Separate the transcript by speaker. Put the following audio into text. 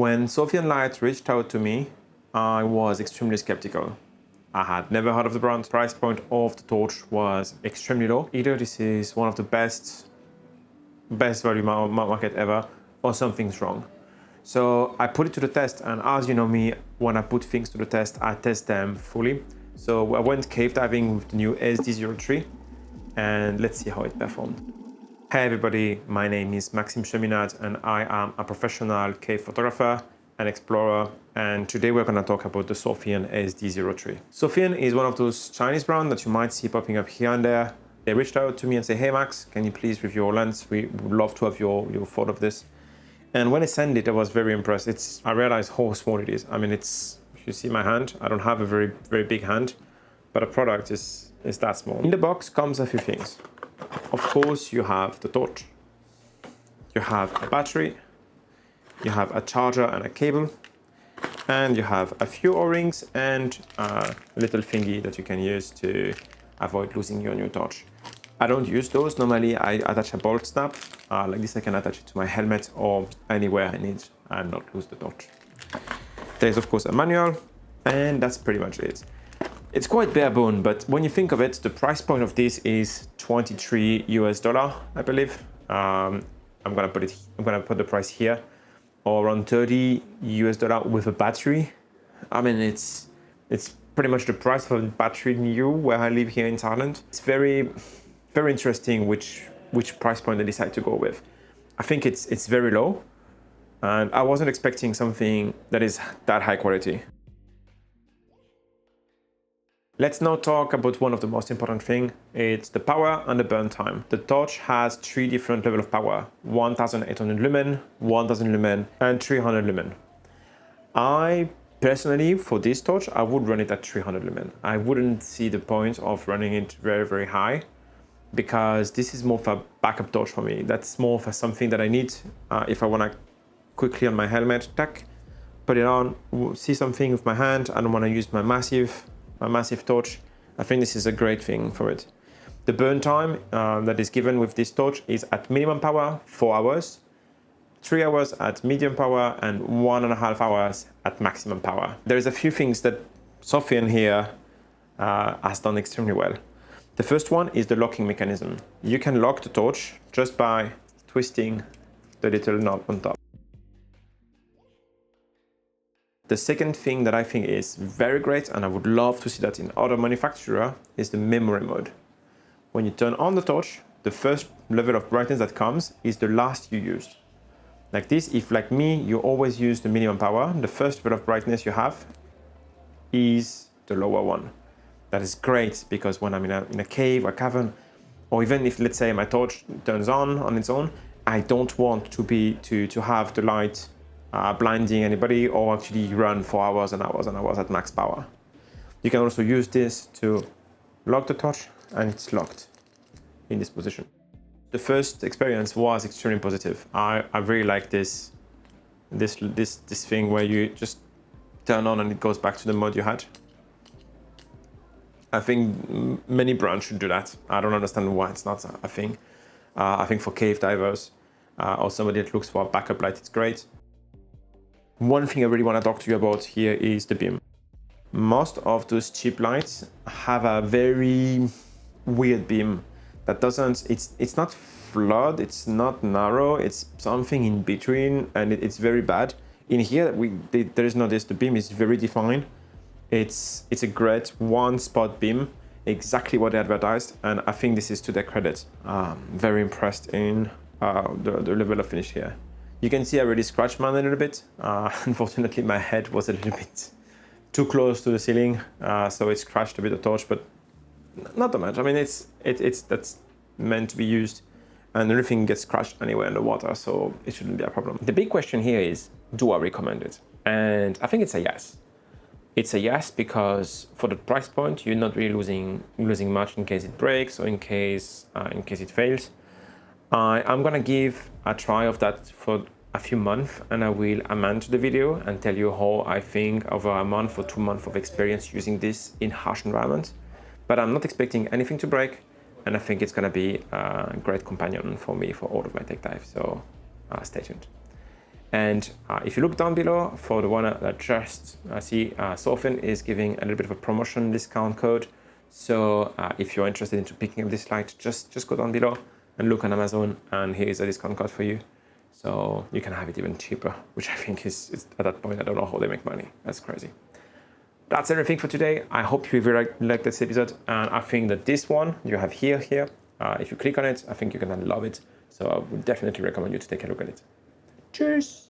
Speaker 1: When Sofirn Light reached out to me, I was extremely skeptical. I had never heard of the brand. Price point of the torch was extremely low. Either this is one of the best value market ever, or something's wrong. So I put it to the test, and as you know me, when I put things to the test, I test them fully. So I went cave diving with the new SD03, and let's see how it performed. Hey everybody, my name is Maxime Cheminade, and I am a professional cave photographer and explorer, and today we're going to talk about the Sofirn SD03. Sofirn is one of those Chinese brands that you might see popping up here and there. They reached out to me and say, hey Max, can you please review your lens? We would love to have your thought of this. And when I sent it, I was very impressed. I realized how small it is. I mean, if you see my hand, I don't have a very, very big hand, but the product is that small. In the box comes a few things. Of course, you have the torch, you have a battery, you have a charger and a cable, and you have a few O-rings and a little thingy that you can use to avoid losing your new torch. I don't use those. Normally, I attach a bolt snap. Like this, I can attach it to my helmet or anywhere I need and not lose the torch. There's, of course, a manual, and that's pretty much it. It's quite bare bone, but when you think of it, the price point of this is $23 US, I believe. I'm gonna put the price here, or around $30 US with a battery. I mean, it's pretty much the price of a battery new where I live here in Thailand. It's very, very interesting which price point they decide to go with. I think it's very low, and I wasn't expecting something that is that high quality. Let's now talk about one of the most important things. It's the power and the burn time. The torch has 3 different levels of power: 1800 lumen, 1000 lumen, and 300 lumen. I personally, for this torch, I would run it at 300 lumen. I wouldn't see the point of running it very, very high, because this is more for a backup torch for me. That's more for something that I need if I want to quickly on my helmet, tack, put it on, see something with my hand. I don't want to use my massive torch. I think this is a great thing for it. The burn time that is given with this torch is at minimum power 4 hours, 3 hours at medium power, and 1.5 hours at maximum power. There's a few things that Sofirn here has done extremely well. The first one is the locking mechanism. You can lock the torch just by twisting the little knob on top. The second thing that I think is very great, and I would love to see that in other manufacturers, is the memory mode. When you turn on the torch, the first level of brightness that comes is the last you used. Like this, if like me, you always use the minimum power, the first level of brightness you have is the lower one. That is great, because when I'm in a cave or cavern, or even if, let's say, my torch turns on its own, I don't want to have the light blinding anybody, or actually run for hours and hours and hours at max power. You can also use this to lock the torch, and it's locked in this position. The first experience was extremely positive. I really like this thing where you just turn on and it goes back to the mode you had. I think many brands should do that. I don't understand why it's not a thing. I think for cave divers or somebody that looks for a backup light, it's great. One thing I really want to talk to you about here is the beam. Most of those cheap lights have a very weird beam that it's not flood, it's not narrow, it's something in between, and it's very bad. In here, there is no this. The beam is very defined. It's a great one spot beam, exactly what they advertised, and I think this is to their credit. Very impressed in the level of finish here. You can see I really scratched mine a little bit. Unfortunately, my head was a little bit too close to the ceiling, so it scratched a bit of torch, but not that much. I mean, that's meant to be used, and everything gets scratched anywhere in the water, so it shouldn't be a problem. The big question here is, do I recommend it? And I think it's a yes. It's a yes, because for the price point, you're not really losing much in case it breaks or in case it fails. I'm gonna give a try of that for a few months, and I will amend the video and tell you how I think over a month or 2 months of experience using this in harsh environments. But I'm not expecting anything to break, and I think it's gonna be a great companion for me for all of my tech dives. So stay tuned. And if you look down below for the one that just see, Sofirn is giving a little bit of a promotion discount code. So if you're interested into picking up this light, just go down below and look on Amazon, and here is a discount code for you. So you can have it even cheaper, which I think is at that point, I don't know how they make money. That's crazy. That's everything for today. I hope you really liked this episode. And I think that this one you have here, if you click on it, I think you're gonna love it. So I would definitely recommend you to take a look at it. Cheers.